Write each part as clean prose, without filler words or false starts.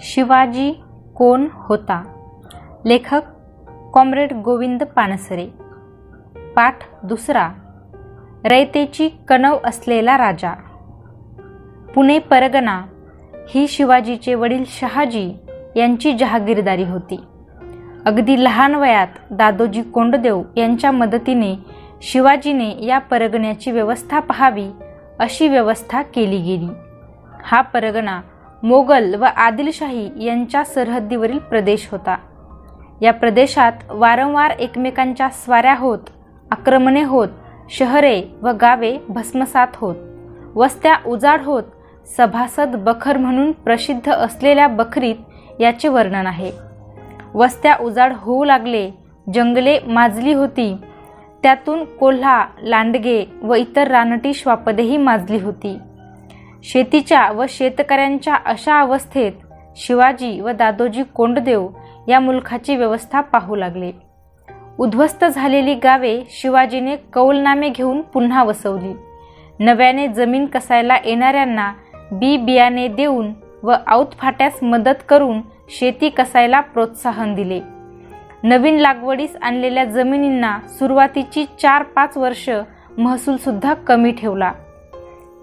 शिवाजी कोण होता? लेखक कॉम्रेड गोविंद पानसरे. पाठ दुसरा. रयतेची कणव असलेला राजा. पुणे परगणा ही शिवाजीचे वडील शहाजी यांची जहागीरदारी होती. अगदी लहान वयात दादोजी कोंडदेव यांच्या मदतीने शिवाजीने या परगण्याची व्यवस्था पाहावी अशी व्यवस्था केली गेली. हा परगणा मोगल व आदिलशाही यांच्या सरहद्दीवरील प्रदेश होता. या प्रदेशात वारंवार एकमेकांच्या स्वाऱ्या होत, आक्रमणे होत, शहरे व गावे भस्मसात होत, वस्त्या उजाड होत, सभासद बखर म्हणून प्रसिद्ध असलेल्या बखरीत याचे वर्णन आहे. वस्त्या उजाड होऊ लागले, जंगले माजली होती, त्यातून कोल्हा, लांडगे व इतर रानटी श्वापदेही माजली होती. शेतीच्या व शेतकऱ्यांच्या अशा अवस्थेत शिवाजी व दादोजी कोंडदेव या मुलखाची व्यवस्था पाहू लागले. उद्ध्वस्त झालेली गावे शिवाजीने कौलनामे घेऊन पुन्हा वसवली. नव्याने जमीन कसायला येणाऱ्यांना बी बियाणे देऊन व औतफाट्यास मदत करून शेती कसायला प्रोत्साहन दिले. नवीन लागवडीस आणलेल्या जमिनींना सुरुवातीची 4-5 वर्ष महसूल सुद्धा कमी ठेवला.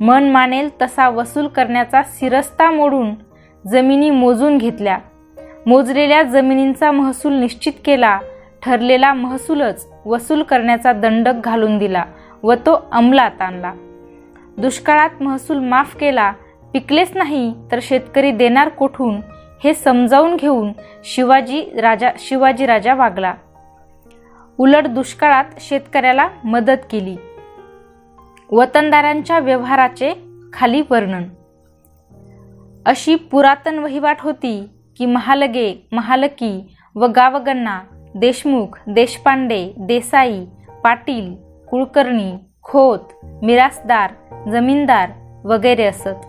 मन मानेल तसा वसूल करण्याचा सिरस्ता मोडून जमिनी मोजून घेतल्या. मोजलेल्या जमिनींचा महसूल निश्चित केला. ठरलेला महसूलच वसूल करण्याचा दंडक घालून दिला व तो अंमलात आणला. दुष्काळात महसूल माफ केला. पिकलेच नाही तर शेतकरी देणार कोठून हे समजावून घेऊन शिवाजी राजा वागला. उलट दुष्काळात शेतकऱ्याला मदत केली. वतनदारांच्या व्यवहाराचे खाली वर्णन. अशी पुरातन वहिवाट होती की महालगे, महालकी व गावगण्णा, देशमुख, देशपांडे, देसाई, पाटील, कुलकर्णी, खोत, मिरासदार, जमीनदार वगैरे असत.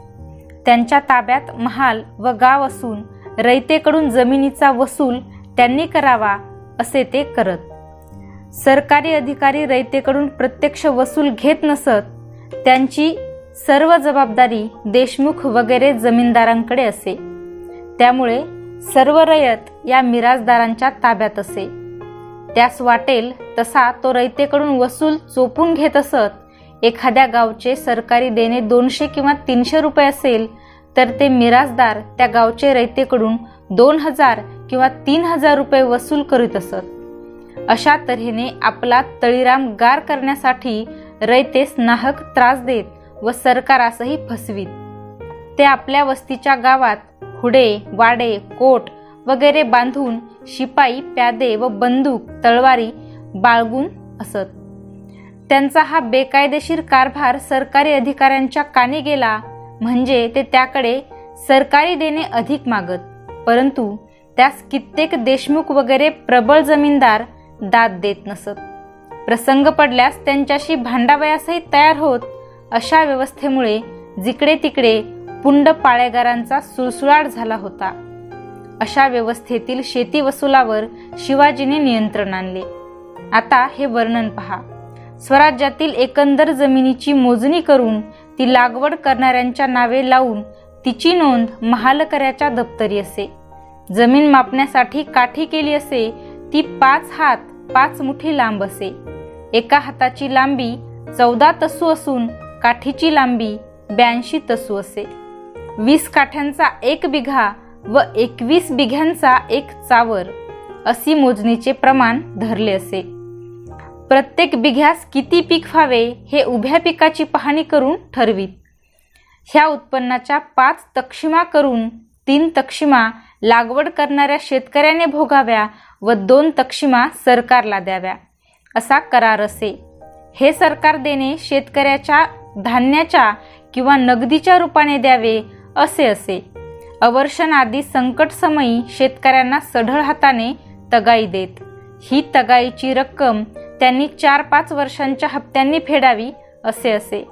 त्यांच्या ताब्यात महाल व गाव असून रयतेकडून जमिनीचा वसूल त्यांनी करावा असे ते करत. सरकारी अधिकारी रयतेकडून प्रत्यक्ष वसूल घेत नसत. त्यांची सर्व जबाबदारी देशमुख वगैरे जमीनदारांकडे असे. त्यामुळे सर्व रयत या मिरासदारांच्या ताब्यात असे. त्यास वाटेल तसा तो रयतेकडून वसूल चोपून घेत असत. एखाद्या गावचे सरकारी देणे 200 किंवा 300 रुपये असेल तर ते मिरासदार त्या गावचे रयतेकडून 2000 किंवा 3000 रुपये वसूल करीत असत. अशा तऱ्हेने आपला तळीराम गार करण्यासाठी रयतेस नाहक त्रास देत व सरकारासही फसवीत. ते आपल्या वस्तीच्या गावात हुडे, वाडे, कोट वगैरे बांधून शिपाई, प्यादे व बंदूक, तलवारी बाळगून असत. त्यांचा हा बेकायदेशीर कारभार सरकारी अधिकाऱ्यांच्या कानी गेला म्हणजे ते त्याकडे सरकारी देणे अधिक मागत. परंतु त्यास कित्येक देशमुख वगैरे प्रबळ जमीनदार दाद देत नसत. प्रसंग पडल्यास त्यांच्याशी भांडावयासही तयार होत. अशा व्यवस्थेमुळे जिकडे तिकडे पुंड पाळेगारांचा सुळसुळाट झाला होता. अशा व्यवस्थेतील शेती वसुलावर शिवाजीने नियंत्रण आणले. आता हे वर्णन पहा. स्वराज्यातील एकंदर जमिनीची मोजणी करून ती लागवड करणाऱ्यांच्या नावे लावून तिची नोंद महालकऱ्याच्या दप्तरी असे. जमीन मापण्यासाठी काठी केली असे. ती 5 हात 5 मुठी लांब असे. एका हाताची लांबी 14 तसू असून काठीची लांबी 82 तसू असे. 20 काठ्यांचा 1 बिघा व 21 बिघ्यांचा 1 चावर अशी मोजणीचे प्रमाण धरले असे. प्रत्येक बिघ्यास किती पीक व्हावे हे उभ्या पिकाची पाहणी करून ठरवीत. ह्या उत्पन्नाच्या 5 तक्षिमा करून 3 तक्षिमा लागवड करणाऱ्या शेतकऱ्याने भोगाव्या व 2 तक्षिमा सरकारला द्याव्या असा करार असे. हे सरकार देणे शेतकऱ्याच्या धान्याच्या किंवा नगदीच्या रूपाने द्यावे असे असे. अवर्षण आदी संकटसमयी शेतकऱ्यांना सढळ हाताने तगाई देत. ही तगाईची रक्कम त्यांनी 4-5 वर्षांच्या हप्त्यांनी फेडावी असे असे.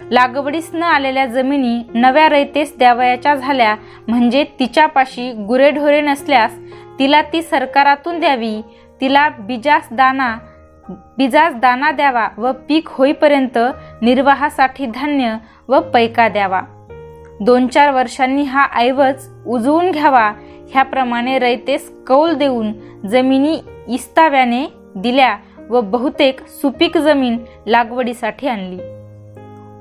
लागवडीस न आलेल्या जमिनी नव्या रयतेस द्यावयाच्या झाल्या म्हणजे तिच्यापाशी गुरेढोरे नसल्यास तिला ती सरकारातून द्यावी. तिला बीजास दाना द्यावा व पीक होईपर्यंत निर्वाहासाठी धान्य व पैका द्यावा. 2-4 वर्षांनी हा ऐवज उजवून घ्यावा ह्याप्रमाणे रयतेस कौल देऊन जमिनी इस्ताव्याने दिल्या व बहुतेक सुपीक जमीन लागवडीसाठी आणली.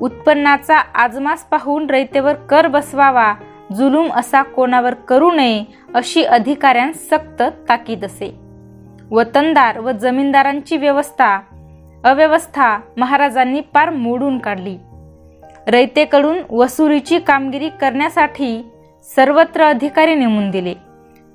उत्पन्नाचा आजमास पाहून रयतेवर कर बसवावा, जुलूम असा कोणावर करू नये अशी अधिकाऱ्यांस सक्त ताकीद असे. वतनदार व जमीनदारांची अव्यवस्था महाराजांनी पार मोडून काढली. रयतेकडून वसुलीची कामगिरी करण्यासाठी सर्वत्र अधिकारी नेमून दिले.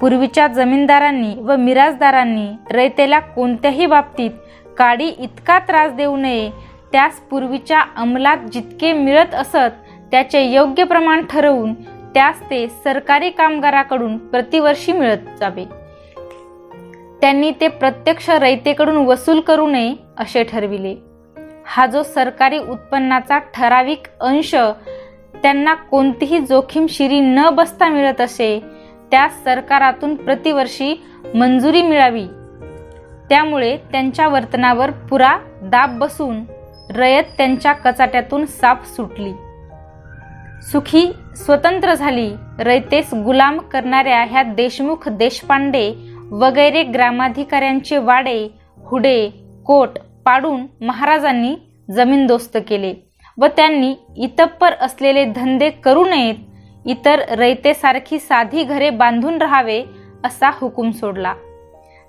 पूर्वीच्या जमीनदारांनी व मिराजदारांनी रयतेला कोणत्याही बाबतीत काडी इतका त्रास देऊ नये, त्यास पूर्वीच्या अंमलात जितके मिळत असत त्याचे योग्य प्रमाण ठरवून त्यास ते सरकारी कामगाराकडून प्रतिवर्षी मिळत जावे. त्यांनी ते प्रत्यक्ष रयतेकडून वसूल करू नये असे ठरविले. हा जो सरकारी उत्पन्नाचा ठराविक अंश त्यांना कोणतीही जोखीमशिरी न बसता मिळत असे, त्यास सरकारातून प्रतिवर्षी मंजुरी मिळावी. त्यामुळे त्यांच्या वर्तनावर पुरा दाब बसून रयत त्यांच्या कचाट्यातून साफ सुटली, सुखी स्वतंत्र झाली. रयतेस गुलाम करणाऱ्या ह्या देशमुख, देशपांडे वगैरे ग्रामाधिकाऱ्यांचे वाडे, हुडे, कोट पाडून महाराजांनी जमीनदोस्त केले व त्यांनी इतप्पर असलेले धंदे करू नयेत, इतर रयतेसारखी साधी घरे बांधून राहावे असा हुकूम सोडला.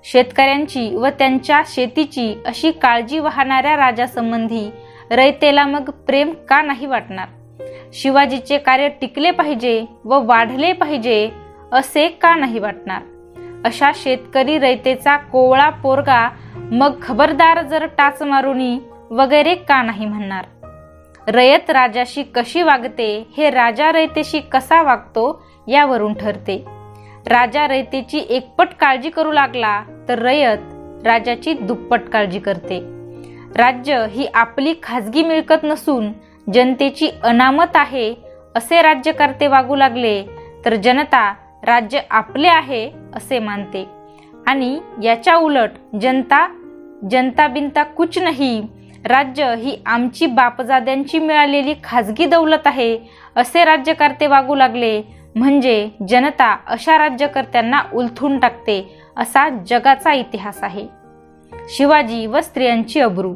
शेतकऱ्यांची व त्यांच्या शेतीची अशी काळजी वाहणाऱ्या राजासंबंधी रयतेला मग प्रेम का नाही वाटणार? शिवाजीचे कार्य टिकले पाहिजे व वाढले पाहिजे असे का नाही वाटणार? अशा शेतकरी रयतेचा कोवळा पोरगा मग खबरदार जर टाच मारुनी वगैरे का नाही म्हणणार? रयत राजाशी कशी वागते हे राजा रयतेशी कसा वागतो यावरून ठरते. राजा रयतेची एकपट काळजी करू लागला तर रयत राजाची दुप्पट काळजी करते. राज्य ही आपली खाजगी मिळकत नसून जनतेची अनामत आहे असे राज्यकर्ते वागू लागले तर जनता राज्य आपले आहे असे मानते आणि याच्या उलट जनता बिनता कुछ नाही, राज्य ही आमची बापजाद्यांची मिळालेली खाजगी दौलत आहे असे राज्यकर्ते वागू लागले म्हणजे जनता अशा राज्यकर्त्यांना उलथून टाकते असा जगाचा इतिहास आहे. शिवाजी व स्त्रियांची अब्रू.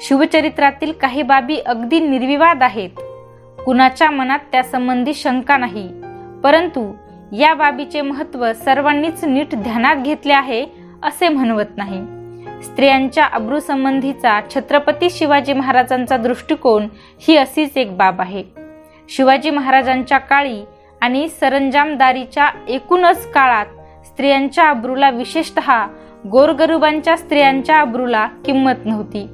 शिवचरित्रातील काही बाबी अगदी निर्विवाद आहेत, कुणाच्या मनात त्यासंबंधी शंका नाही. परंतु या बाबीचे महत्त्व सर्वांनीच नीट ध्यानात घेतले आहे असे म्हणवत नाही. स्त्रियांच्या अब्रूसंबंधीचा छत्रपती शिवाजी महाराजांचा दृष्टिकोन ही अशीच एक बाब आहे. शिवाजी महाराजांच्या काळी आणि सरंजामदारीच्या एकूणच काळात स्त्रियांच्या अब्रूला, विशेषतः गोरगरिबांच्या स्त्रियांच्या अब्रूला किंमत नव्हती.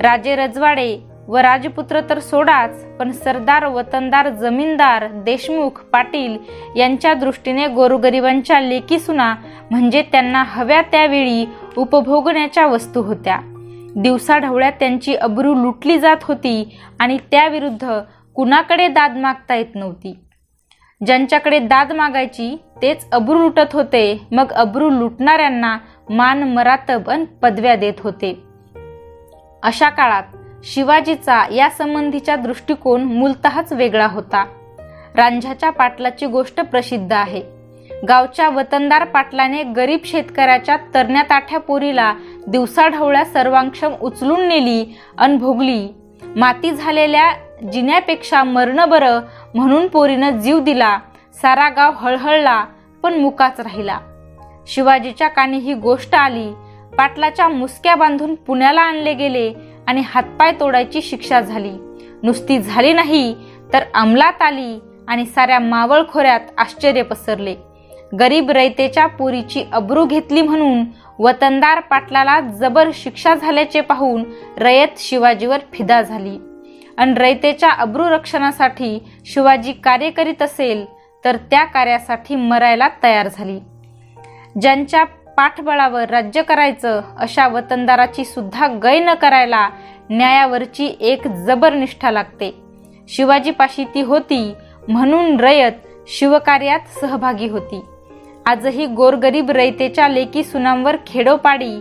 राजे रजवाडे व राजपुत्र तर सोडाच, पण सरदार, वतनदार, जमीनदार, देशमुख, पाटील यांच्या दृष्टीने गोरगरिबांच्या लेकीसुना म्हणजे त्यांना हव्या त्यावेळी उपभोगण्याच्या वस्तू होत्या. दिवसाढवळ्या त्यांची अब्रू लुटली जात होती आणि त्याविरुद्ध कुणाकडे दाद मागता येत नव्हती. ज्यांच्याकडे दाद मागायची तेच अब्रू लुटत होते, मग अब्रू लुटणाऱ्यांना मान, मरातब अन पदव्या देत होते. अशा काळात शिवाजीचा या संबंधीचा दृष्टिकोन मूलतःच वेगळा होता. रांझ्याच्या पाटलाची गोष्ट प्रसिद्ध आहे. गावच्या वतनदार पाटलाने गरीब शेतकऱ्याच्या तरण्या ताठ्या पोरीला दिवसाढवळ्या सर्वांक्षम उचलून नेली अन भोगली. माती झालेल्या जिन्यापेक्षा मरणं बरं म्हणून पोरीनं जीव दिला. सारा गाव हळहळला पण मुकाच राहिला. शिवाजीच्या कानी ही गोष्ट आली. पाटलाच्या मुसक्या बांधून पुण्याला आणले गेले आणि हातपाय तोडायची शिक्षा झाली. नुसती झाली नाही तर अंमलात आली आणि साऱ्या मावळ खोऱ्यात आश्चर्य पसरले. गरीब रयतेच्या पोरीची अब्रू घेतली म्हणून वतनदार पाटलाला जबर शिक्षा झाल्याचे पाहून रयत शिवाजीवर फिदा झाली. आणि रयतेच्या अब्रू रक्षणासाठी शिवाजी कार्य करीत असेल तर त्या कार्यासाठी मरायला तयार झाली. ज्यांच्या पाठबळावर राज्य करायचं अशा वतनदाराची सुद्धा गय न करायला न्यायावरची एक जबर निष्ठा लागते. शिवाजीपाशी ती होती म्हणून रयत शिवकार्यात सहभागी होती. आजही गोरगरीब रयतेच्या लेकी सुनांवर खेडोपाडी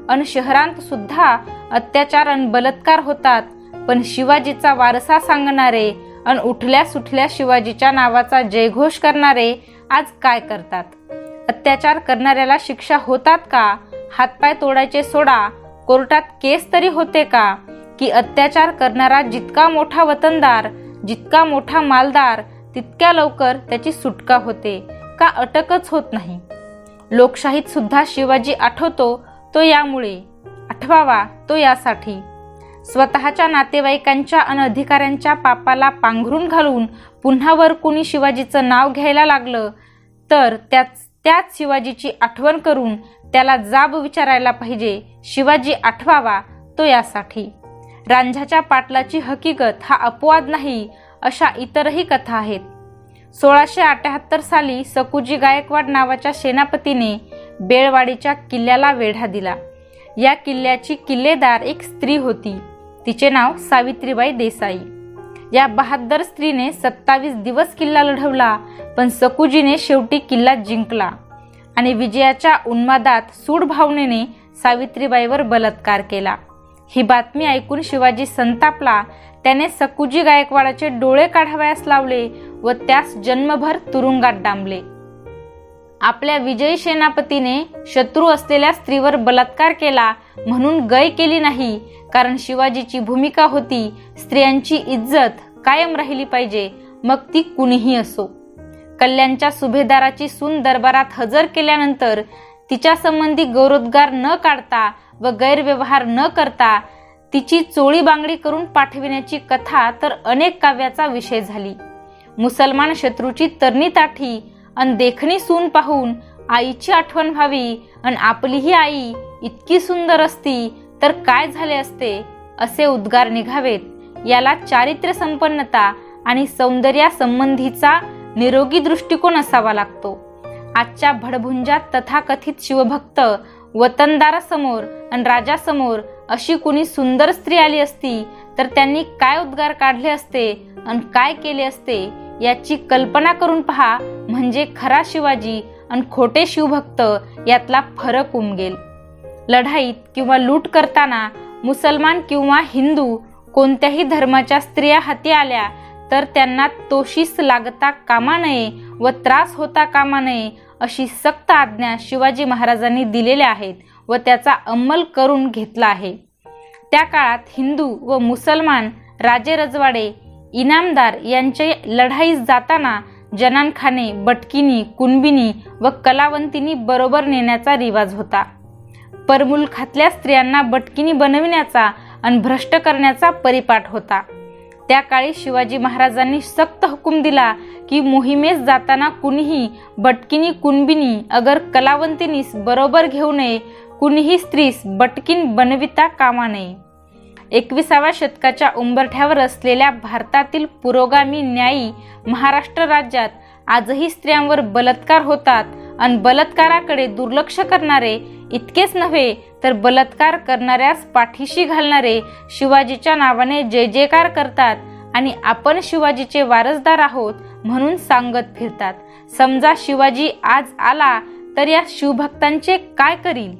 अन शहरांत सुद्धा अत्याचार अन बलात्कार होतात, पण शिवाजीचा वारसा सांगणारे अन उठल्या सुटल्या शिवाजीच्या नावाचा जयघोष करणारे आज काय करतात? अत्याचार करणाऱ्याला शिक्षा होतात का? हातपाय तोडायचे सोडा, कोर्टात केस तरी होते का? की अत्याचार करणारा जितका मोठा वतनदार, जितका मोठा मालदार, तितक्या लवकर त्याची सुटका होते का अटकच होत नाही? लोकशाहीत सुद्धा शिवाजी आठवतो तो यामुळे, आठवावा तो यासाठी. स्वतःच्या नातेवाईकांच्या अन अधिकाऱ्यांच्या पापाला पांघरून घालून पुन्हा वर कुणी शिवाजीचं नाव घ्यायला लागलं तर त्याच शिवाजीची आठवण करून त्याला जाब विचारायला पाहिजे. शिवाजी आठवावा तो यासाठी. रांझाच्या पाटलाची हकीकत हा अपवाद नाही, अशा इतरही कथा आहेत. 1678 साली सकुजी गायकवाड नावाच्या सेनापतीने बेळवाडीच्या किल्ल्याला वेढा दिला. या किल्ल्याची किल्लेदार एक स्त्री होती. तिचे नाव सावित्रीबाई देसाई. या बहादर स्त्रीने 27 दिवस किल्ला लढवला, पण सकुजीने शेवटी किल्ला जिंकला आणि विजयाच्या उन्मादात सूड भावनेने सावित्रीबाईवर बलात्कार केला. ही बातमी ऐकून शिवाजी संतापला. त्याने सकुजी गायकवाडाचे डोळे काढावयास लावले व त्यास जन्मभर तुरुंगात डांबले. आपल्या विजयी सेनापतीने शत्रू असलेल्या स्त्रीवर बलात्कार केला म्हणून गय केली नाही, कारण शिवाजीची भूमिका होती स्त्रियांची इज्जत कायम राहिली पाहिजे, मग ती कुणीही असो. कल्याणच्या सुभेदाराची सून दरबारात हजर केल्यानंतर तिच्या संबंधी गौरवोद्गार न काढता व गैरव्यवहार न करता तिची चोळी बांगडी करून पाठविण्याची कथा तर अनेक काव्याचा विषय झाली. मुसलमान शत्रूची तरणी ताठी अन देखणी सून पाहून आईची आठवण व्हावी अन आपलीही आई इतकी सुंदर असती तर काय झाले असते, असे उद्गार निघावेत. याला चारित्र्य संपन्नता आणि सौंदर्यासंबंधीचा निरोगी दृष्टिकोन असावा लागतो. आजच्या भडभुंजात तथाकथित शिवभक्त वतनदारासमोर आणि राजासमोर अशी कुणी सुंदर स्त्री आली असती तर त्यांनी काय उद्गार काढले असते आणि काय केले असते याची कल्पना करून पहा, म्हणजे खरा शिवाजी आणि खोटे शिवभक्त यातला फरक उमगेल. लढाईत किंवा लूट करताना मुसलमान किंवा हिंदू कोणत्याही धर्माच्या स्त्रिया हाती आल्या तर त्यांना तोशीस लागता कामा नये व त्रास होता कामा नये, अशी सक्त आज्ञा शिवाजी महाराजांनी दिलेल्या आहेत व त्याचा अंमल करून घेतला आहे. त्या काळात हिंदू व मुसलमान राजे रजवाडे इनामदार यांचे लढाईस जाताना जनानखाने, बटकिनी, कुणबिनी व कलावंतिनी बरोबर नेण्याचा रिवाज होता. परमुलखातल्या स्त्रियांना बटकिनी बनविण्याचा आणि भ्रष्ट करण्याचा परिपाठ होता. त्या काळी शिवाजी महाराजांनी सक्त हुकूम दिला की मोहिमेस जाताना कुणीही बटकिनी, कुणबिनी अगर कलावंतिनीस बरोबर घेऊ नये, कुणीही स्त्रीस बटकीन बनविता कामा नये. 21व्या शतकाच्या उंबरठ्यावर असलेल्या भारतातील पुरोगामी न्यायी महाराष्ट्र राज्यात आजही स्त्रियांवर बलात्कार होतात आणि बलात्काराकडे दुर्लक्ष करणारे इतकेच नव्हे तर बलात्कार करणाऱ्यास पाठीशी घालणारे शिवाजीच्या नावाने जय जयकार करतात आणि आपण शिवाजीचे वारसदार आहोत म्हणून सांगत फिरतात. समजा शिवाजी आज आला तर या शिवभक्तांचे काय करील?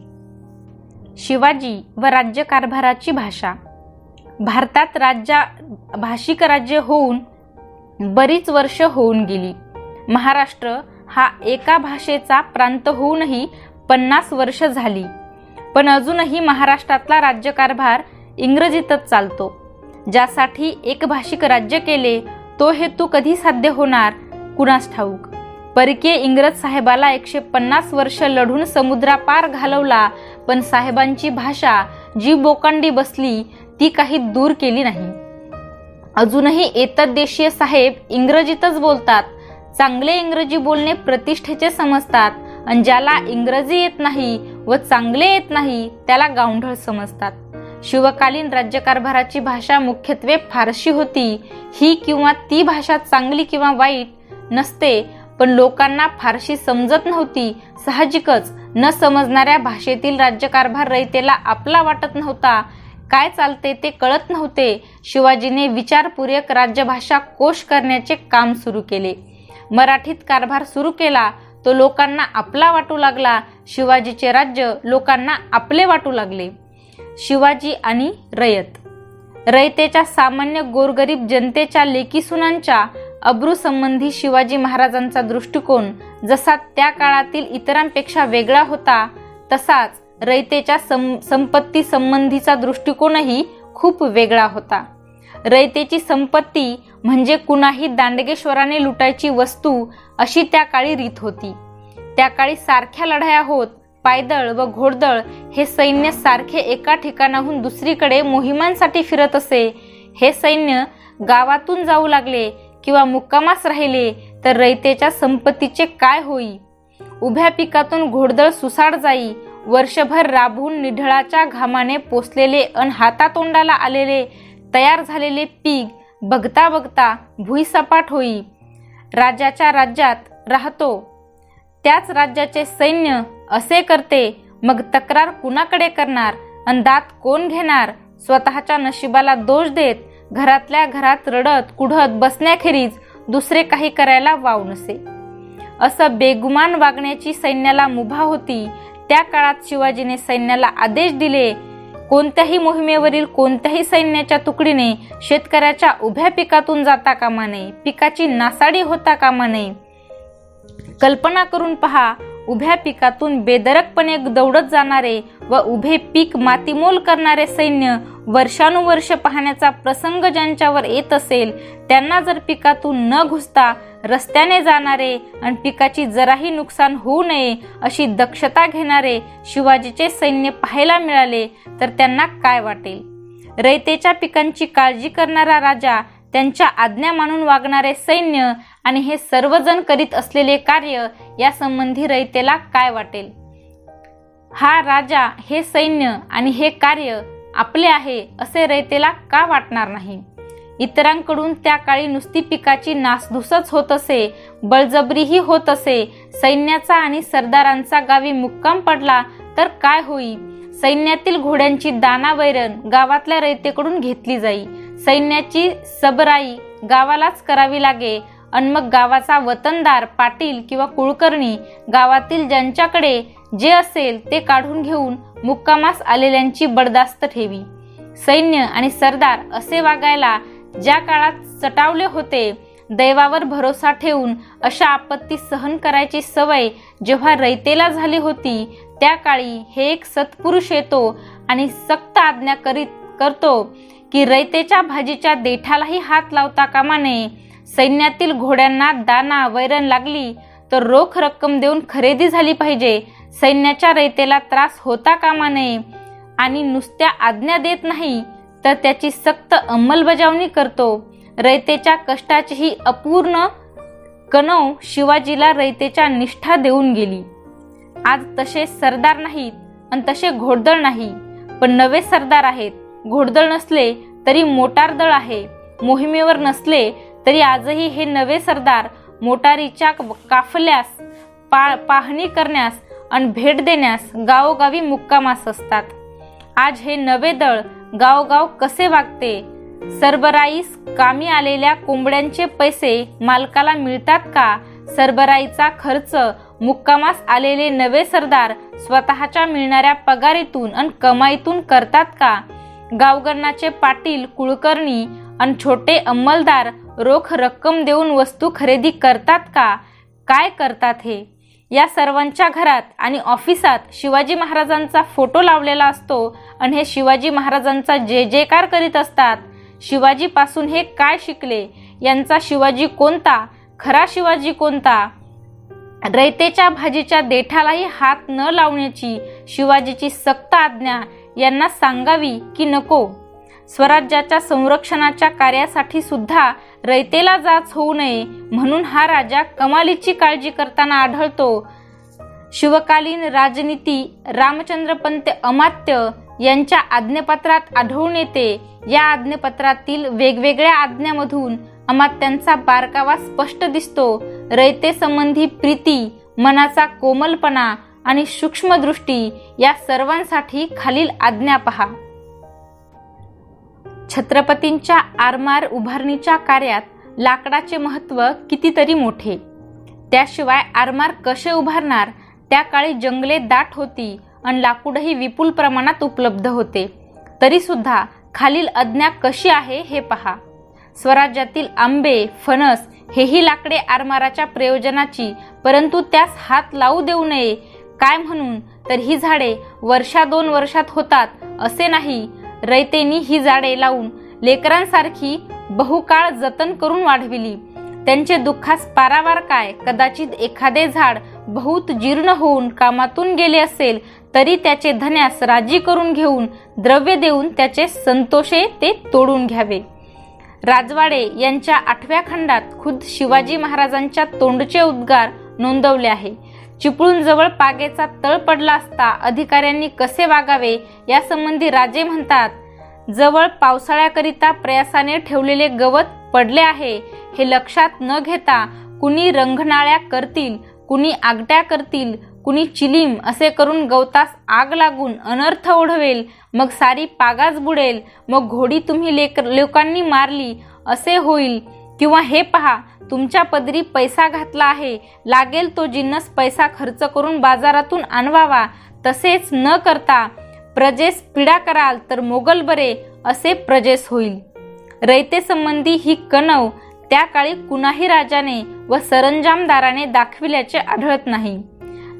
शिवाजी व राज्यकारभाराची भाषा. भारतात भाषिक राज्य होऊन बरीच वर्ष होऊन गेली. महाराष्ट्र हा एका भाषेचा प्रांत होऊनही 50 वर्ष झाली, पण अजूनही महाराष्ट्रातला राज्यकारभार इंग्रजीतच चालतो. ज्यासाठी एक भाषिक राज्य केले तो हेतू कधी साध्य होणार कुणास ठाऊक. परकीय इंग्रज साहेबाला 150 वर्ष लढून समुद्रापार घालवला, पण साहेबांची भाषा जी बोकांडी बसली ती काही दूर केली नाही. अजूनही एतद्देशीय साहेब इंग्रजीतच बोलतात. चांगले इंग्रजी बोलणे प्रतिष्ठेचे समजतात आणि ज्याला इंग्रजी येत नाही व चांगले येत नाही त्याला गावंढळ समजतात. शिवकालीन राज्यकारभाराची भाषा मुख्यत्वे फारशी होती. ही किंवा ती भाषा चांगली किंवा वाईट नसते, पण लोकांना फारशी समजत नव्हती. साहजिकच न समजणाऱ्या भाषेतील राज्यकारभार रयतेला आपला वाटत नव्हता. काय चालते ते कळत नव्हते. शिवाजीने विचारपूर्वक राज्यभाषा कोश करण्याचे काम सुरू केले. मराठीत कारभार सुरू केला तो लोकांना आपला वाटू लागला. शिवाजीचे राज्य लोकांना आपले वाटू लागले. शिवाजी आणि रयत. रयतेच्या सामान्य गोरगरीब जनतेच्या लेकीसुनांच्या अब्रूसंबंधी शिवाजी महाराजांचा दृष्टिकोन जसा त्या काळातील इतरांपेक्षा वेगळा होता, तसाच रयतेच्या संपत्ती संबंधीचा दृष्टिकोनही खूप वेगळा होता. रयतेची संपत्ती म्हणजे कुणाही दांडगेश्वराने लुटायची वस्तू अशी त्या काळी रीत होती. त्या काळी सारख्या लढाया होत. पायदळ व घोडदळ हे सैन्य सारखे एका ठिकाणाहून दुसरीकडे मोहिमांसाठी फिरत असे. हे सैन्य गावातून जाऊ लागले किंवा मुक्कामास राहिले तर रयतेच्या संपत्तीचे काय होई? उभ्या पिकातून घोडदळ सुसाड जाई. वर्षभर राबून निढळाच्या घामाने पोसलेले अन हातातोंडाला आलेले तयार झालेले पीक बघता बघता भुईसपाट होई. राजाच्या राज्यात राहतो त्याच राज्याचे सैन्य असे करते, मग तक्रार कुणाकडे करणार अन दात कोण घेणार? स्वतःच्या नशिबाला दोष देत घरातल्या घरात रडत कुढत बसण्याखेरीज दुसरे काही करायला वाव नसे. असं बेगुमान वागण्याची सैन्याला मुभा होती. त्या काळात शिवाजीने सैन्याला आदेश दिले, कोणत्याही मोहिमेवरील कोणत्याही सैन्याच्या तुकडीने शेतकऱ्याच्या उभ्या पिकातून जाता कामा नये, पिकाची नासाडी होता कामा नये. कल्पना करून पहा, उभ्या पिकातून बेदरकपणे दौडत जाणारे व उभे पीक मातीमोल करणारे सैन्य वर्षानुवर्ष पाहण्याचा प्रसंग ज्यांच्यावर येत असेल, त्यांना जर पिकातून न घुसता रस्त्याने जाणारे आणि पिकाची जराही नुकसान होऊ नये अशी दक्षता घेणारे शिवाजीचे सैन्य पाहायला मिळाले तर त्यांना काय वाटेल? रयतेच्या पिकांची काळजी करणारा राजा, त्यांच्या आज्ञा मानून वागणारे सैन्य आणि हे सर्वजण करीत असलेले कार्य या संबंधी रयतेला काय वाटेल? हा राजा, हे सैन्य आणि हे कार्य आपले आहे असे रयतेला का वाटणार नाही? इतरांकडून त्या काळी नुसती पिकाची नासधूसच होत असे, बळजबरीही होत असे. सैन्याचा आणि सरदारांचा गावी मुक्काम पडला तर काय होई? सैन्यातील घोड्यांची दाना वैरण गावातल्या रयतेकडून घेतली जाई. सैन्याची सबराई गावालाच करावी लागे आणि मग गावाचा वतनदार, पाटील किंवा कुळकर्णी गावातील ज्यांच्याकडे जे असेल ते काढून घेऊन मुक्कामास आलेल्यांची बडदास्त ठेवी. सैन्य आणि सरदार असे वागायला ज्या काळात चटावले होते, दैवावर भरोसा ठेवून अशा आपत्ती सहन करायची सवय जेव्हा रयतेला झाली होती, त्या काळी हे एक सत्पुरुष येतो आणि सक्त आज्ञा करतो की रयतेच्या भाजीच्या देठालाही हात लावता कामा नये. सैन्यातील घोड्यांना दाना वैरण लागली तर रोख रक्कम देऊन खरेदी झाली पाहिजे. सैन्याच्या रयतेला त्रास होता कामा नये आणि नुसत्या आज्ञा देत नाही तर त्याची सक्त अंमलबजावणी करतो. रयतेच्या कष्टाची ही अपूर्ण कणव शिवाजीला रयतेच्या निष्ठा देऊन गेली. आज तसे सरदार नाहीत आणि तसे घोडदळ नाही, पण नवे सरदार आहेत. घोडदळ नसले तरी मोटार दळ आहे. मोहिमेवर नसले तरी आजही हे नवे सरदार मोटारीच्या काफल्यास पाहणी करण्यास आणि भेट देण्यास गावोगावी मुक्कामास असतात. आज हे नवे दळ गावोगाव कसे वागते? सरबराईस कामी आलेल्या कोंबड्यांचे पैसे मालकाला मिळतात का? सरबराईचा खर्च मुक्कामास आलेले नवे सरदार स्वतःच्या मिळणाऱ्या पगारीतून आणि कमाईतून करतात का? गावगरणाचे पाटील, कुळकर्णी आणि छोटे अंमलदार रोख रक्कम देऊन वस्तू खरेदी करतात का? काय करतात हे? या सर्वांच्या घरात आणि ऑफिसात शिवाजी महाराजांचा फोटो लावलेला असतो आणि हे शिवाजी महाराजांचा जय जयकार करीत असतात. शिवाजी पासून हे काय शिकले? यांचा शिवाजी कोणता? खरा शिवाजी कोणता? रयतेच्या भाजीच्या देठालाही हात न लावण्याची शिवाजीची सक्त आज्ञा यांना सांगावी की नको? स्वराज्याच्या संरक्षणाच्या कार्यासाठी सुद्धा रयतेला जाच होऊ नये म्हणून हा राजा कमालीची काळजी करताना आढळतो. शिवकालीन राजनीती रामचंद्रपंत अमात्य यांच्या आज्ञापत्रात आढळून येते. या आज्ञापत्रातील वेगवेगळ्या आज्ञामधून अमात्यांचा बारकावा स्पष्ट दिसतो. रयते संबंधी प्रीती, मनाचा कोमलपणा आणि सूक्ष्मदृष्टी या सर्वांसाठी खालील आज्ञा पहा. छत्रपतींच्या आरमार उभारणीच्या कार्यात लाकडाचे महत्त्व कितीतरी मोठे. त्याशिवाय आरमार कसे उभारणार? त्या काळी जंगले दाट होती आणि लाकूडही विपुल प्रमाणात उपलब्ध होते. तरी सुद्धा खालील आज्ञा कशी आहे हे पहा. स्वराज्यातील आंबे, फणस हेही लाकडे आरमाराच्या प्रयोजनाची, परंतु त्यास हात लावू देऊ नये. काय म्हणून तर ही झाडे वर्षा 2 वर्षात होतात असे नाही. रयतेनी ही झाडे लावून लेकरांसारखी बहुकाळ जतन करून वाढविली. त्यांचे दुःखास पारावार काय. कदाचित एखादे झाड बहुत जीर्ण होऊन कामातून गेले असेल तरी त्याचे धन्यास राजी करून घेऊन द्रव्य देऊन त्याचे संतोषे ते तोडून घ्यावे. राजवाडे यांच्या 8व्या खंडात खुद्द शिवाजी महाराजांच्या तोंडचे उद्गार नोंदवले आहे. चिपळूण जवळ पागेचा तळ पडला असता अधिकाऱ्यांनी कसे वागावे यासंबंधी राजे म्हणतात, जवळ पावसाळ्याकरिता प्रयासाने ठेवलेले गवत पडले आहे हे लक्षात न घेता कुणी रंगनाळ्या करतील, कुणी आगट्या करतील, कुणी चिलीम असे करून गवतास आग लागून अनर्थ ओढवेल, मग सारी पागाच बुडेल, मग घोडी तुम्ही लोकांनी मारली असे होईल. किंवा हे पहा, तुमच्या पदरी पैसा घातला आहे, लागेल तो जिन्नस पैसा खर्च करून बाजारातून आणवावा, तसेच न करता प्रजेस पीडा कराल तर मोगल बरे असे प्रजेस होईल. रयते संबंधी ही कणव त्या काळी कुणाही राजाने व सरंजामदाराने दाखविल्याचे आढळत नाही.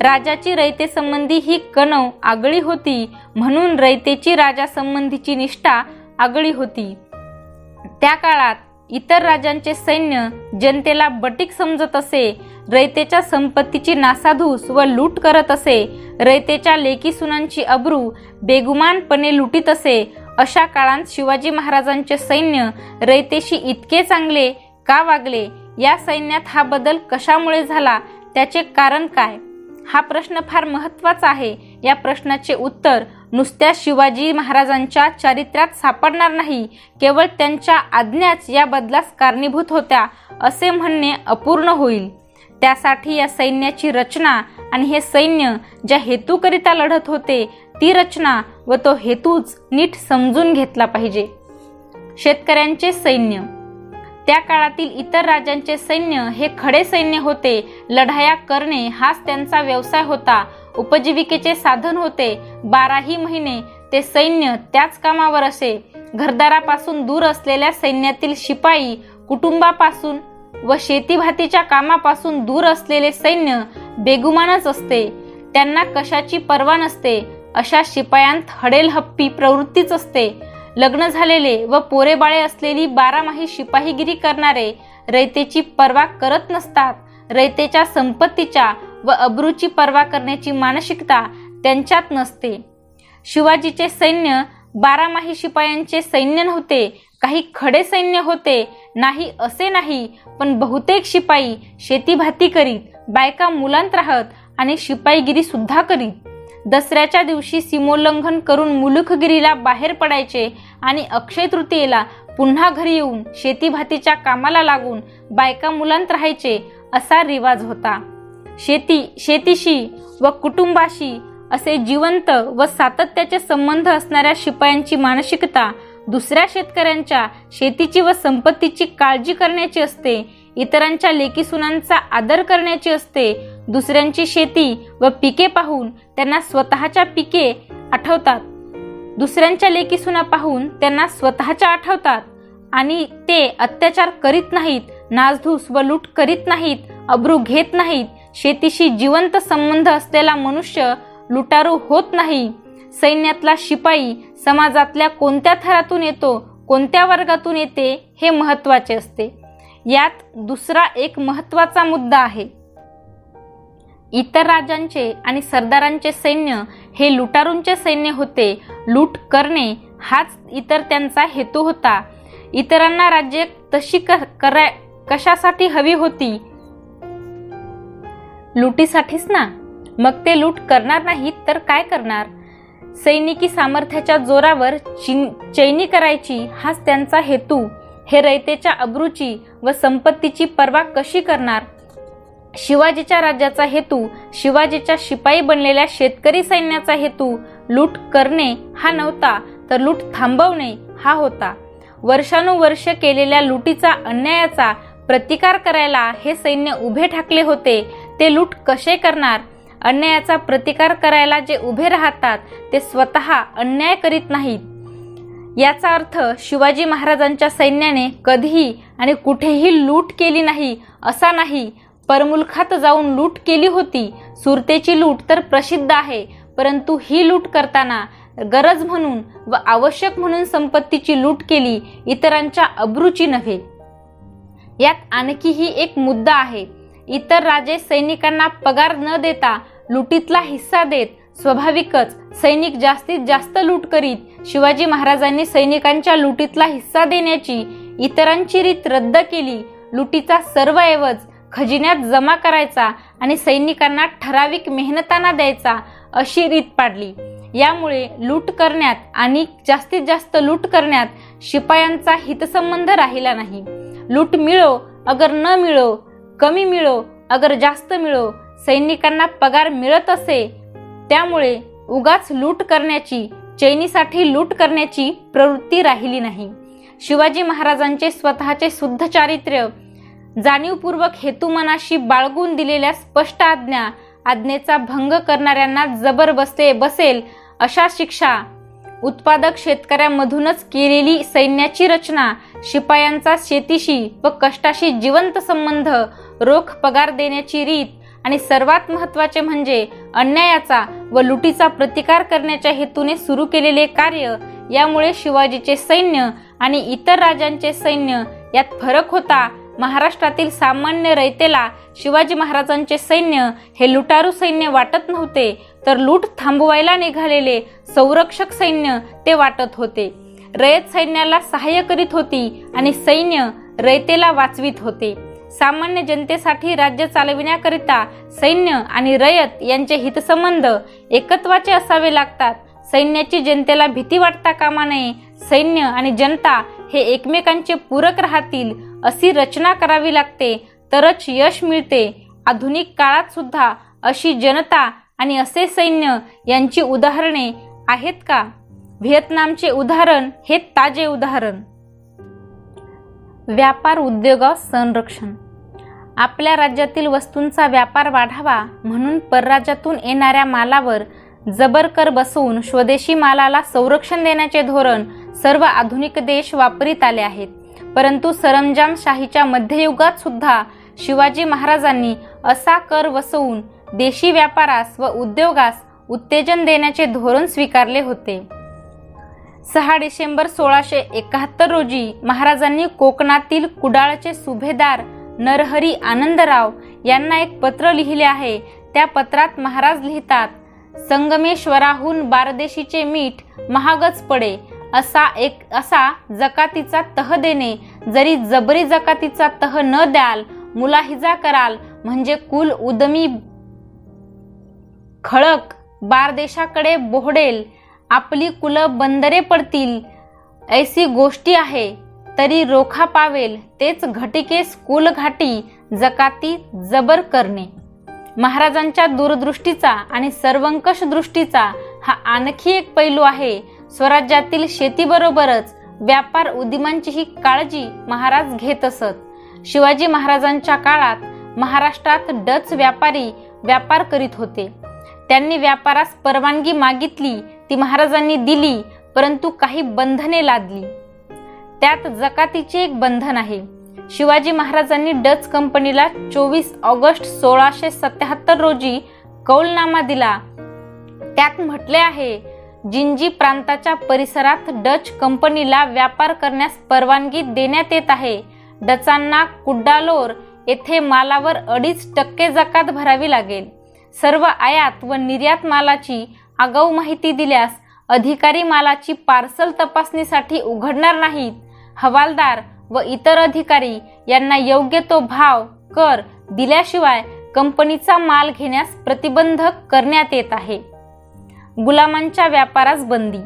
राजाची रयते संबंधी ही कणव आगळी होती, म्हणून रयतेची राजा संबंधीची निष्ठा आगळी होती. त्या काळात इतर राजांचे सैन्य जनतेला बटीक समजत असे, रयतेच्या संपत्तीची नासाधूस व लूट करत असे, रयतेच्या लेकीसुनांची अब्रू बेगुमानपणे लुटीत असे. अशा काळात शिवाजी महाराजांचे सैन्य रयतेशी इतके चांगले का वागले? या सैन्यात हा बदल कशामुळे झाला? त्याचे कारण काय? हा प्रश्न फार महत्त्वाचा आहे. या प्रश्नाचे उत्तर नुसत्या शिवाजी महाराजांच्या चारित्र्यात सापडणार नाही. केवळ त्यांच्या आज्ञाच या बदलास कारणीभूत होत्या असे म्हणणे अपूर्ण होईल. त्यासाठी या सैन्याची रचना आणि हे सैन्य ज्या हेतूकरिता लढत होते ती रचना व तो हेतूच नीट समजून घेतला पाहिजे. शेतकऱ्यांचे सैन्य. त्या काळातील इतर राजांचे सैन्य हे खडे सैन्य होते. लढाया करणे हाच त्यांचा व्यवसाय होता, उपजीविकेचे साधन होते. 12ही महिने ते सैन्य त्याच कामावर असे. घरदारापासून दूर असलेल्या सैन्यातील शिपाई कुटुंबापासून व शेतीभातीच्या कामापासून दूर असलेले सैन्य बेगुमानच असते. त्यांना कशाची पर्वा नसते. अशा शिपायांत हडेलहप्पी प्रवृत्तीच असते. लग्न झालेले व पोरेबाळे असलेली 12माही शिपाईगिरी करणारे रयतेची पर्वा करत नसतात. रयतेच्या संपत्तीच्या व अब्रूची पर्वा करण्याची मानसिकता त्यांच्यात नसते. शिवाजीचे सैन्य 12माही शिपायांचे सैन्य नव्हते. काही खडे सैन्य होते नाही असे नाही, पण बहुतेक शिपाई शेतीभाती करीत, बायका मुलांत राहत आणि शिपाईगिरी सुद्धा करीत. दसऱ्याच्या दिवशी सीमोल्लंघन करून मुलुखगिरीला बाहेर पडायचे आणि अक्षय तृतीयेला पुन्हा घरी येऊन शेतीभातीच्या कामाला लागून बायका मुलांत राहायचे असा रिवाज होता. शेतीशी व कुटुंबाशी असे जिवंत व सातत्याचे संबंध असणाऱ्या शिपायांची मानसिकता दुसऱ्या शेतकऱ्यांच्या शेतीची व संपत्तीची काळजी करण्याची असते. इतरांच्या लेकीसुनांचा आदर करण्याची असते. दुसऱ्यांची शेती व पिके पाहून त्यांना स्वतःच्या पिके आठवतात. दुसऱ्यांच्या लेकीसुना पाहून त्यांना स्वतःच्या आठवतात आणि ते अत्याचार करीत नाहीत, नासधूस व लूट करीत नाहीत, अब्रू घेत नाहीत. शेतीशी जिवंत संबंध असलेला मनुष्य लुटारू होत नाही. सैन्यातला शिपाई समाजातल्या कोणत्या थरातून येतो, कोणत्या वर्गातून येते हे महत्त्वाचे असते. यात दुसरा एक महत्त्वाचा मुद्दा आहे. इतर राजांचे आणि सरदारांचे सैन्य हे लुटारूंचे सैन्य होते. लूट करणे हाच इतर त्यांचा हेतू होता. इतरांना राज्य तशी कशासाठी हवी होती? लुटीसाठीच ना. मग ते लूट करणार नाहीत तर काय करणार? सैनिकी सामर्थ्याच्या जोरावर चैनी करायची हाच त्यांचा हेतू. हे रयतेच्या अब्रूची व संपत्तीची पर्वा कशी करणार? शिवाजीच्या राज्याचा हेतू, शिवाजीच्या शिपाई बनलेल्या शेतकरी सैन्याचा हेतू लूट करणे हा नव्हता, तर लूट थांबवणे हा होता. वर्षानुवर्ष केलेल्या लुटीचा, अन्यायाचा प्रतिकार करायला हे सैन्य उभे ठाकले होते. ते लूट कसे करणार? अन्यायाचा प्रतिकार करायला जे उभे राहतात ते स्वतः अन्याय करीत नाहीत. याचा अर्थ शिवाजी महाराजांच्या सैन्याने कधीही आणि कुठेही लूट केली नाही असा नाही. परमुलखात जाऊन लूट केली होती. सुरतेची लूट तर प्रसिद्ध आहे, परंतु ही लूट करताना गरज म्हणून व आवश्यक म्हणून संपत्तीची लूट केली, इतरांच्या अब्रूची नव्हे. यात आणखीही एक मुद्दा आहे. इतर राजे सैनिकांना पगार न देता लुटीतला हिस्सा देत. स्वाभाविकच सैनिक जास्तीत जास्त लूट करीत. शिवाजी महाराजांनी सैनिकांच्या लुटीतला हिस्सा देण्याची इतरांची रीत रद्द केली. लुटीचा सर्व ऐवज खजिन्यात जमा करायचा आणि सैनिकांना ठराविक मेहनताना द्यायचा अशी रीत पाडली. यामुळे लूट करण्यात आणि जास्तीत जास्त लूट करण्यात शिपायांचा हितसंबंध राहिला नाही. लूट मिळो अगर न मिळो, कमी मिळो अगर जास्त मिळो, सैनिकांना पगार मिळत असे. त्यामुळे उगाच लूट करण्याची, चैनीसाठी लूट करण्याची प्रवृत्ती राहिली नाही. शिवाजी महाराजांचे स्वतःचे शुद्ध चारित्र्य, जाणीवपूर्वक हेतू मनाशी बाळगून दिलेल्या स्पष्ट आज्ञेचा भंग करणाऱ्यांना जबर बसेल अशा शिक्षा, उत्पादक शेतकऱ्यांमधूनच केलेली सैन्याची रचना, शिपायांचा शेतीशी व कष्टाशी जिवंत संबंध, रोख पगार देण्याची रीत आणि सर्वात महत्त्वाचे म्हणजे अन्यायाचा व लुटीचा प्रतिकार करण्याच्या हेतूने सुरू केलेले कार्य, यामुळे शिवाजीचे सैन्य आणि इतर राजांचे सैन्य यात फरक होता. महाराष्ट्रातील सामान्य रयतेला शिवाजी महाराजांचे सैन्य हे लुटारू सैन्य वाटत नव्हते, तर लूट थांबवायला निघालेले संरक्षक सैन्य ते वाटत होते. रयत सैन्याला सहाय्य करीत होती आणि सैन्य रयतेला वाचवीत होते. सामान्य जनतेसाठी राज्य चालविण्याकरिता सैन्य आणि रयत यांचे हितसंबंध एकत्वाचे असावे लागतात. सैन्याची जनतेला भीती वाटता कामा नये. सैन्य आणि जनता हे एकमेकांचे पूरक राहतील अशी रचना करावी लागते, तरच यश मिळते. आधुनिक काळात सुद्धा अशी जनता आणि असे सैन्य यांची उदाहरणे आहेत का? व्हिएतनामचे उदाहरण हे ताजे उदाहरण. व्यापार उद्योग संरक्षण. आपल्या राज्यातील वस्तूंचा व्यापार वाढावा म्हणून परराज्यातून येणाऱ्या मालावर जबर कर बसवून स्वदेशी मालाला संरक्षण देण्याचे धोरण सर्व आधुनिक देश वापरीत आले आहेत. परंतु सरंजामशाहीच्या मध्ययुगात सुद्धा शिवाजी महाराजांनी असा कर वसवून देशी व्यापारास व उद्योगास उत्तेजन देण्याचे धोरण स्वीकारले होते. 6 डिसेंबर 1671 रोजी महाराजांनी कोकणातील कुडाळचे सुभेदार नरहरी आनंदराव यांना एक पत्र लिहिले आहे. त्या पत्रात महाराज लिहितात, संगमेश्वराहून बारदेशीचे मीठ महागच पडे. असा जकातीचा तह देणे. जरी जबरी जकातीचा तह न द्याल, मुलाहिजा कराल म्हणजे कुल उदमी खळक बारदेशाकडे बोहडेल. आपली कुल बंदरे पडतील. ऐसी गोष्टी आहे तरी रोखा पावेल. तेच घटिकेस कुल घाटी जकाती जबर करणे. महाराजांच्या दूरदृष्टीचा आणि सर्वंकष दृष्टीचा हा आणखी एक पैलू आहे. स्वराज्यातील शेतीबरोबरच व्यापार उद्यमांचीही काळजी महाराज घेत असत. शिवाजी महाराजांच्या काळात महाराष्ट्रात डच व्यापारी व्यापार करीत होते. त्यांनी व्यापारास परवानगी मागितली, ती महाराजांनी दिली, परंतु काही बंधने लादली. त्यात जकातीचे एक बंधन आहे. शिवाजी महाराजांनी डच कंपनीला 24 ऑगस्ट 1677 रोजी कौलनामा दिला. त्यात म्हटले आहे, जिंजी प्रांताच्या परिसरात डच कंपनीला व्यापार करण्यास परवानगी देण्यात येत आहे. डचांना कुड्डालोर येथे मालावर 2.5% जकात भरावी लागेल. सर्व आयात व निर्यात मालाची आगाऊ माहिती दिल्यास अधिकारी मालाची पार्सल तपासणीसाठी उघडणार नाहीत. हवालदार व इतर अधिकारी यांना योग्य तो भाव कर दिल्याशिवाय कंपनीचा माल घेण्यास प्रतिबंध करण्यात येत आहे. गुलामांच्या व्यापारास बंदी.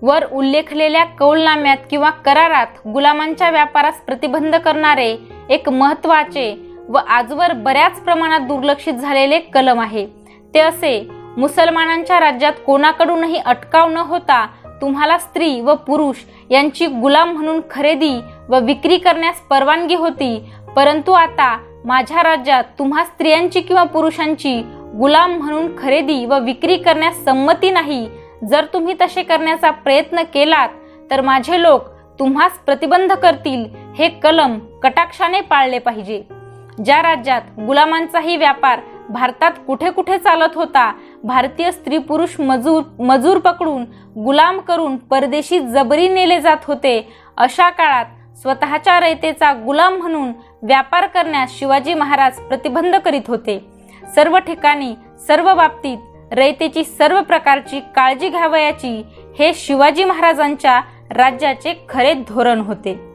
वर उल्लेखलेल्या कौलनाम्यात किंवा करारात गुलामांच्या व्यापारास प्रतिबंध करणारे एक महत्त्वाचे व आजवर बऱ्याच प्रमाणात दुर्लक्षित झालेले कलम आहे. ते असे, मुसलमानांच्या राज्यात कोणाकडूनही अटकाव न होता तुम्हाला स्त्री व पुरुष यांची गुलाम म्हणून खरेदी व विक्री करण्यास परवानगी होती. परंतु आता माझ्या राज्यात तुम्हा स्त्रियांची किंवा पुरुषांची गुलाम म्हणून खरेदी व विक्री करण्यास संमती नाही. जर तुम्ही तसे करण्याचा प्रयत्न केलात तर माझे लोक तुम्हास प्रतिबंध करतील हे कलम कटाक्षाने पाळले पाहिजे. ज्या राज्यात गुलामांचाही व्यापार भारतात कुठे कुठे चालत होता, भारतीय स्त्री पुरुष मजूर पकडून गुलाम करून परदेशी जबरी नेले जात होते, अशा काळात स्वतःच्या रयतेचा गुलाम म्हणून व्यापार करण्यास शिवाजी महाराज प्रतिबंध करीत होते. सर्व ठिकाणी सर्व बाबतीत रयतेची सर्व प्रकारची काळजी घ्यावयाची हे शिवाजी महाराजांच्या राज्याचे खरे धोरण होते.